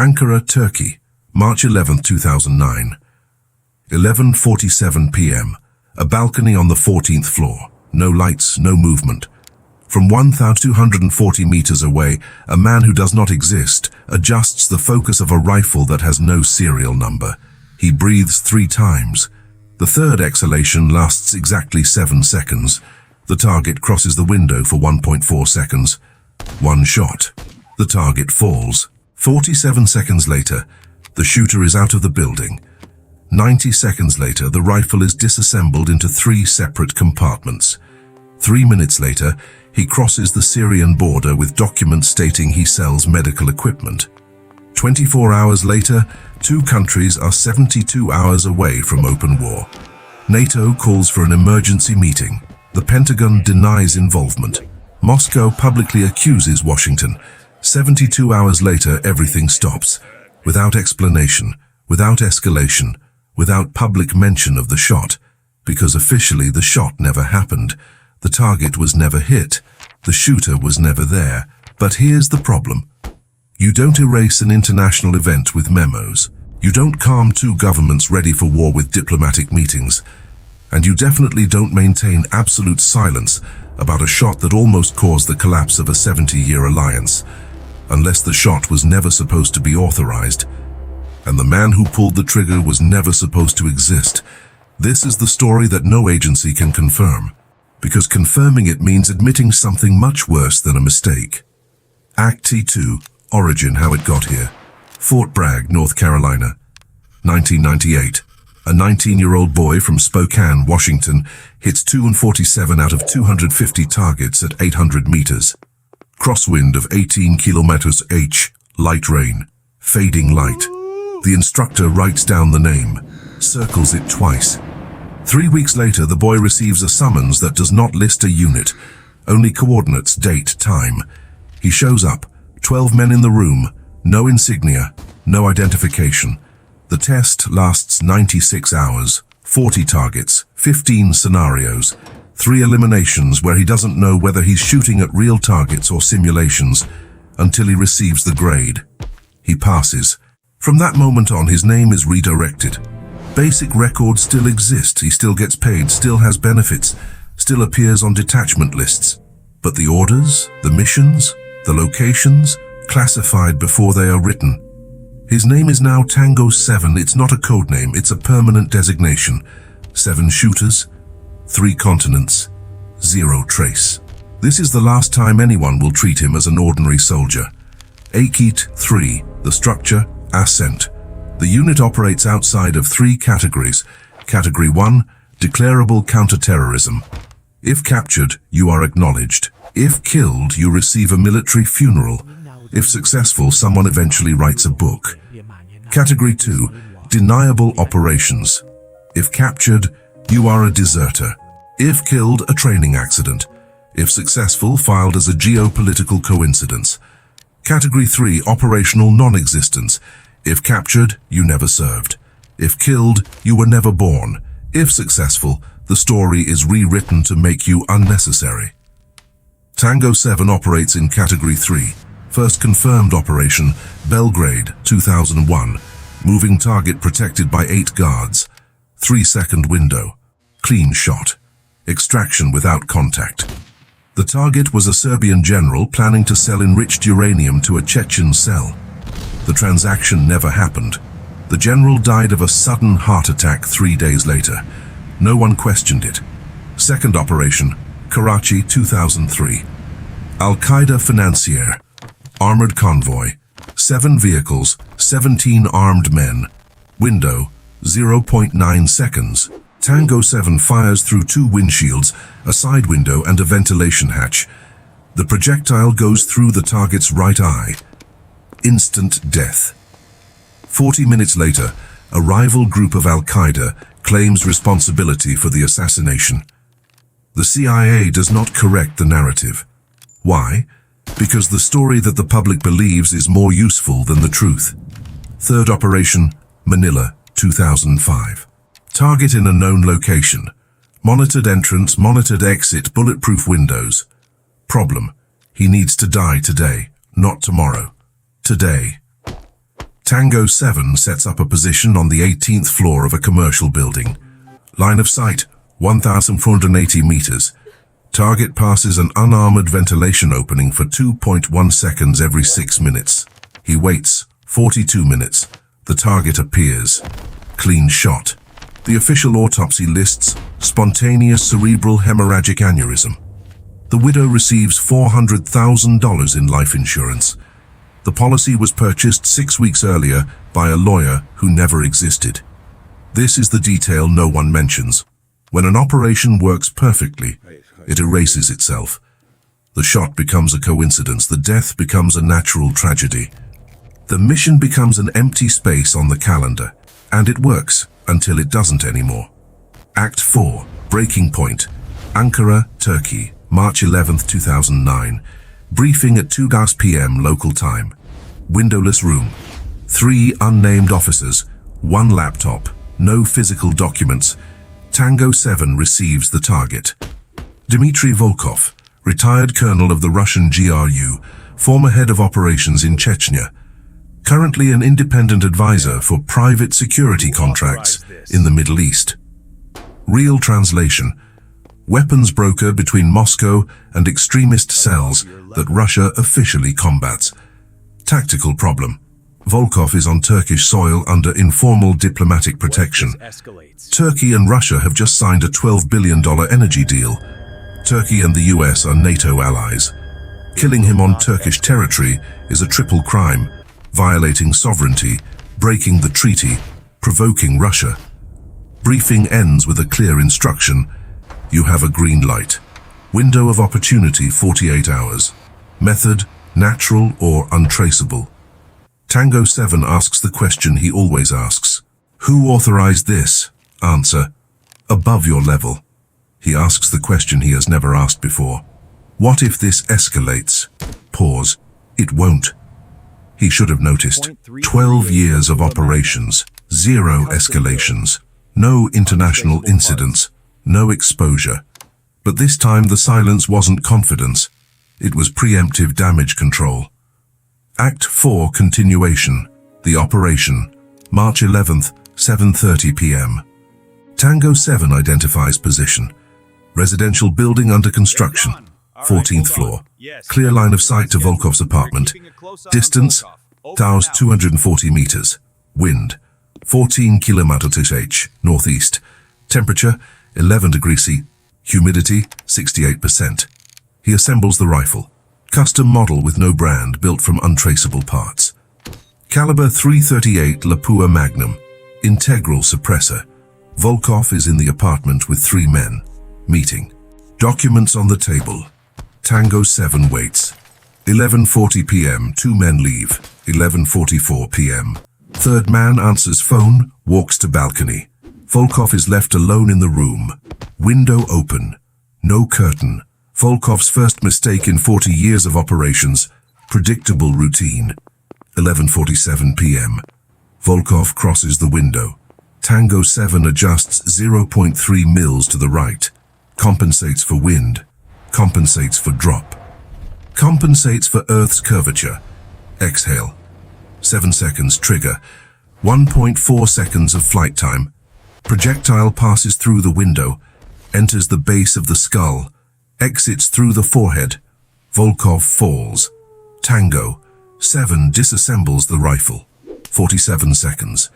Ankara, Turkey, March 11, 2009. 11:47 p.m. A balcony on the 14th floor. No lights, no movement. From 1,240 meters away, a man who does not exist adjusts the focus of a rifle that has no serial number. He breathes 3 times. The third exhalation lasts exactly 7 seconds. The target crosses the window for 1.4 seconds. 1 shot. The target falls. 47 seconds later, the shooter is out of the building. 90 seconds later, the rifle is disassembled into 3 separate compartments. 3 minutes later, he crosses the Syrian border with documents stating he sells medical equipment. 24 hours later, 2 countries are 72 hours away from open war. NATO calls for an emergency meeting. The Pentagon denies involvement. Moscow publicly accuses Washington. 72 hours later, everything stops. Without explanation, without escalation, without public mention of the shot. Because officially the shot never happened. The target was never hit. The shooter was never there. But here's the problem. You don't erase an international event with memos. You don't calm 2 governments ready for war with diplomatic meetings. And you definitely don't maintain absolute silence about a shot that almost caused the collapse of a 70-year alliance. Unless the shot was never supposed to be authorized, and the man who pulled the trigger was never supposed to exist. This is the story that no agency can confirm, because confirming it means admitting something much worse than a mistake. Act T2, origin how it got here. Fort Bragg, North Carolina. 1998. A 19-year-old boy from Spokane, Washington, hits 247 out of 250 targets at 800 meters. Crosswind of 18 kilometers H, light rain, fading light. The instructor writes down the name, circles it twice. 3 weeks later, the boy receives a summons that does not list a unit, only coordinates, date, time. He shows up, 12 men in the room, no insignia, no identification. The test lasts 96 hours, 40 targets, 15 scenarios, 3 eliminations where he doesn't know whether he's shooting at real targets or simulations until he receives the grade. He passes. From that moment on, his name is redirected. Basic records still exist, he still gets paid, still has benefits, still appears on detachment lists. But the orders, the missions, the locations, classified before they are written. His name is now Tango-Seven. It's not a code name, it's a permanent designation. 7 shooters, 3 continents, 0 trace. This is the last time anyone will treat him as an ordinary soldier. Akit 3, the structure, Ascent. The unit operates outside of 3 categories. Category 1, declarable counterterrorism. If captured, you are acknowledged. If killed, you receive a military funeral. If successful, someone eventually writes a book. Category 2, deniable operations. If captured, you are a deserter. If killed, a training accident. If successful, filed as a geopolitical coincidence. Category 3, operational non-existence. If captured, you never served. If killed, you were never born. If successful, the story is rewritten to make you unnecessary. Tango-Seven operates in Category 3. First confirmed operation, Belgrade, 2001. Moving target protected by 8 guards. 3-second window. Clean shot. Extraction without contact. The target was a Serbian general planning to sell enriched uranium to a Chechen cell. The transaction never happened. The general died of a sudden heart attack 3 days later. No one questioned it. Second operation, Karachi, 2003. Al-Qaeda financier. Armored convoy. 7 vehicles, 17 armed men. Window, 0.9 seconds. Tango-Seven fires through 2 windshields, a side window and a ventilation hatch. The projectile goes through the target's right eye. Instant death. 40 minutes later, a rival group of Al-Qaeda claims responsibility for the assassination. The CIA does not correct the narrative. Why? Because the story that the public believes is more useful than the truth. Third operation, Manila, 2005. Target in a known location. Monitored entrance, monitored exit, bulletproof windows. Problem: he needs to die today, not tomorrow. Today. Tango-Seven sets up a position on the 18th floor of a commercial building. Line of sight, 1,480 meters. Target passes an unarmored ventilation opening for 2.1 seconds every 6 minutes. He waits, 42 minutes. The target appears. Clean shot. The official autopsy lists spontaneous cerebral hemorrhagic aneurysm. The widow receives $400,000 in life insurance. The policy was purchased 6 weeks earlier by a lawyer who never existed. This is the detail no one mentions. When an operation works perfectly, it erases itself. The shot becomes a coincidence. The death becomes a natural tragedy. The mission becomes an empty space on the calendar, and it works until it doesn't anymore. Act 4, Breaking Point, Ankara, Turkey, March 11, 2009. Briefing at 2 p.m. local time. Windowless room. 3 unnamed officers, 1 laptop, no physical documents. Tango-Seven receives the target. Dmitry Volkov, retired colonel of the Russian GRU, former head of operations in Chechnya, currently an independent advisor for private security contracts in the Middle East. Real translation: weapons broker between Moscow and extremist cells that Russia officially combats. Tactical problem: Volkov is on Turkish soil under informal diplomatic protection. Turkey and Russia have just signed a $12 billion energy deal. Turkey and the US are NATO allies. Killing him on Turkish territory is a triple crime: violating sovereignty, breaking the treaty, provoking Russia. Briefing ends with a clear instruction: you have a green light. Window of opportunity 48 hours. Method: natural or untraceable. Tango-Seven asks the question he always asks. Who authorized this? Answer: above your level. He asks the question he has never asked before. What if this escalates? Pause. It won't. He should have noticed. 12 years of operations, 0 escalations, no international incidents, no exposure. But this time the silence wasn't confidence. It was preemptive damage control. Act 4 continuation. The operation. March 11th, 7:30 p.m. Tango-Seven identifies position. Residential building under construction. 14th floor. Clear line of sight to Volkov's apartment. Distance, 240 meters. Wind, 14 km/h, northeast. Temperature, 11 degrees C. Humidity, 68%. He assembles the rifle. Custom model with no brand, built from untraceable parts. Caliber .338 Lapua Magnum. Integral suppressor. Volkov is in the apartment with 3 men. Meeting. Documents on the table. Tango-Seven waits. 11:40 p.m. 2 men leave. 11:44 p.m. Third man answers phone, walks to balcony. Volkov is left alone in the room. Window open. No curtain. Volkov's first mistake in 40 years of operations. Predictable routine. 11:47 p.m. Volkov crosses the window. Tango-Seven adjusts 0.3 mils to the right. Compensates for wind. Compensates for drop. Compensates for Earth's curvature. Exhale. 7 seconds trigger. 1.4 seconds of flight time. Projectile passes through the window, enters the base of the skull, exits through the forehead. Volkov falls. Tango-Seven disassembles the rifle. 47 seconds.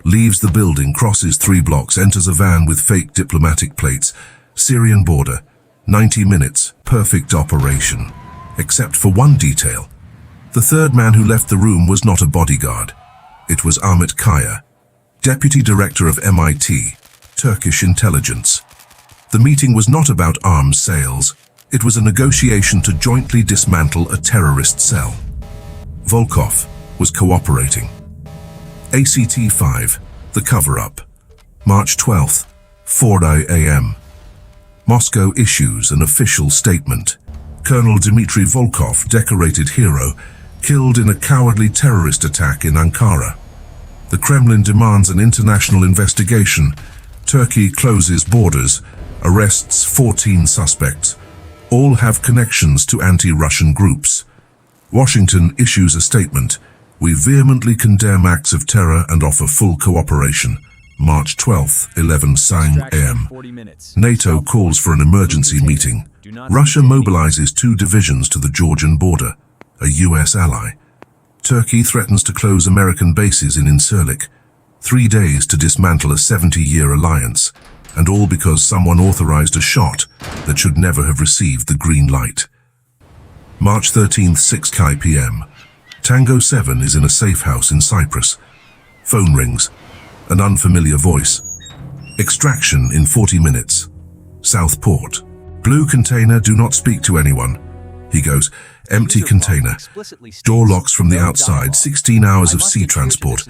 Leaves the building, crosses 3 blocks, enters a van with fake diplomatic plates. Syrian border. 90 minutes. Perfect operation. Except for one detail. The third man who left the room was not a bodyguard. It was Ahmet Kaya, Deputy Director of MIT, Turkish intelligence. The meeting was not about arms sales. It was a negotiation to jointly dismantle a terrorist cell. Volkov was cooperating. ACT-5, the cover-up. March 12th, 4 a.m. Moscow issues an official statement. Colonel Dmitry Volkov, decorated hero, killed in a cowardly terrorist attack in Ankara. The Kremlin demands an international investigation. Turkey closes borders, arrests 14 suspects. All have connections to anti-Russian groups. Washington issues a statement. We vehemently condemn acts of terror and offer full cooperation. March 12, 11 a.m. NATO calls for an emergency meeting. Russia mobilizes 2 divisions to the Georgian border, a US ally. Turkey threatens to close American bases in Incirlik. 3 days to dismantle a 70-year alliance, and all because someone authorized a shot that should never have received the green light. March 13, 6 p.m. Tango-Seven is in a safe house in Cyprus. Phone rings. An unfamiliar voice. Extraction in 40 minutes. Southport. Blue container, do not speak to anyone. He goes, empty container. Door locks from the outside, 16 hours of sea transport.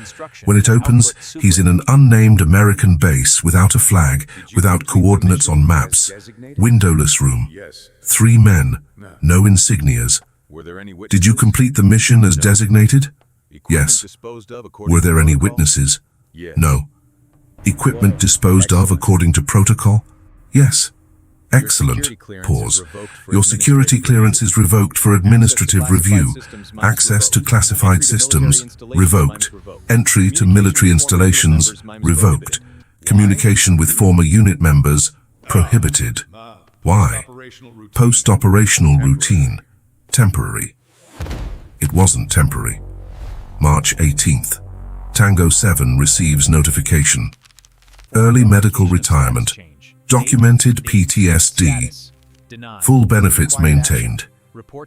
When it opens, he's in an unnamed American base without a flag, without coordinates on maps. Windowless room. 3 men, no insignias. Did you complete the mission as designated? Yes. Were there any witnesses? No. Equipment disposed of according to protocol? Yes. Excellent. Pause. Your security clearance is revoked for administrative review. Access to classified systems, revoked. Entry to military installations, revoked. Communication with former unit members, prohibited. Why? Post-operational routine. Temporary. It wasn't temporary. March 18th. Tango-Seven receives notification. Early medical retirement. Documented PTSD. Full benefits maintained.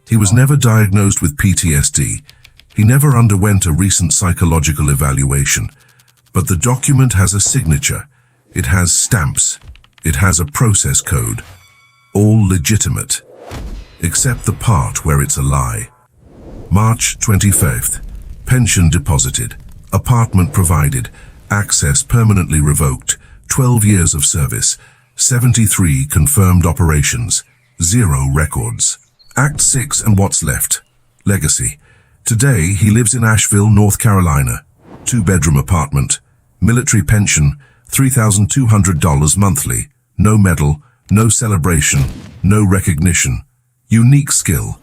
He was never diagnosed with PTSD. He never underwent a recent psychological evaluation. But the document has a signature. It has stamps. It has a process code. All legitimate. Except the part where it's a lie. March 25th. Pension deposited. Apartment provided. Access permanently revoked. 12 years of service. 73 confirmed operations. 0 records. Act 6 and what's left. Legacy. Today he lives in Asheville, North Carolina. 2-bedroom apartment. Military pension. $3,200 monthly. No medal. No celebration. No recognition. Unique skill.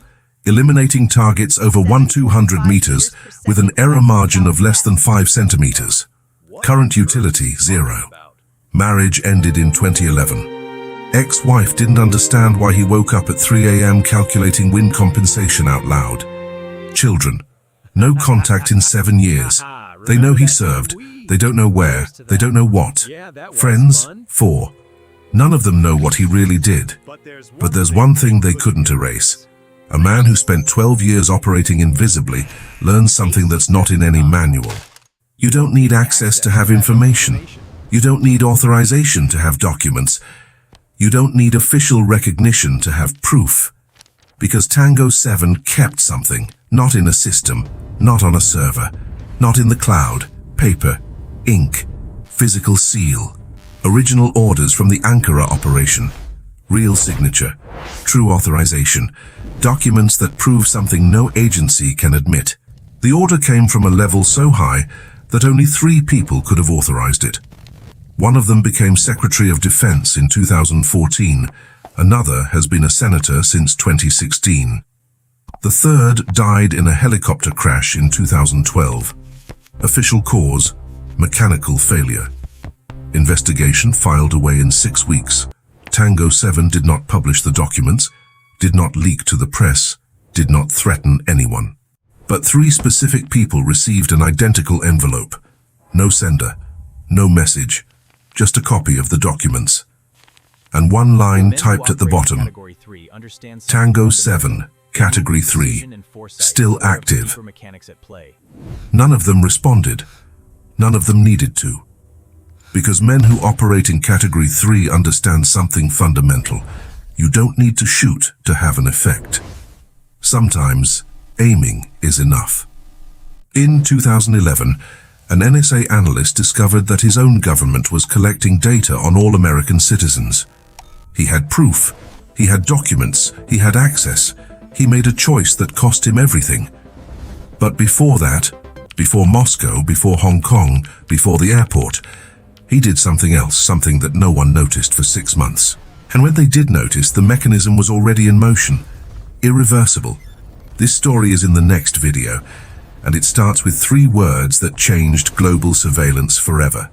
Eliminating targets over 1,200 meters with an error margin of less than 5 centimeters. Current utility, 0. Marriage ended in 2011. Ex-wife didn't understand why he woke up at 3 a.m. calculating wind compensation out loud. Children. No contact in 7 years. They know he served. They don't know where. They don't know what. Friends, 4. None of them know what he really did. But there's one thing they couldn't erase. A man who spent 12 years operating invisibly learns something that's not in any manual. You don't need access to have information. You don't need authorization to have documents. You don't need official recognition to have proof. Because Tango-Seven kept something, not in a system, not on a server, not in the cloud, paper, ink, physical seal, original orders from the Ankara operation, real signature, true authorization, documents that prove something no agency can admit. The order came from a level so high that only 3 people could have authorized it. One of them became Secretary of Defense in 2014. Another has been a senator since 2016. The third died in a helicopter crash in 2012. Official cause, mechanical failure. Investigation filed away in 6 weeks. Tango-Seven did not publish the documents, did not leak to the press, did not threaten anyone. But 3 specific people received an identical envelope. No sender, no message, just a copy of the documents. And one line typed at the bottom. Tango-Seven, Category 3, still active. None of them responded. None of them needed to. Because men who operate in Category 3 understand something fundamental. You don't need to shoot to have an effect. Sometimes, aiming is enough. In 2011, an NSA analyst discovered that his own government was collecting data on all American citizens. He had proof, he had documents, he had access. He made a choice that cost him everything. But before that, before Moscow, before Hong Kong, before the airport, he did something else, something that no one noticed for 6 months. And when they did notice, the mechanism was already in motion. Irreversible. This story is in the next video, and it starts with three words that changed global surveillance forever.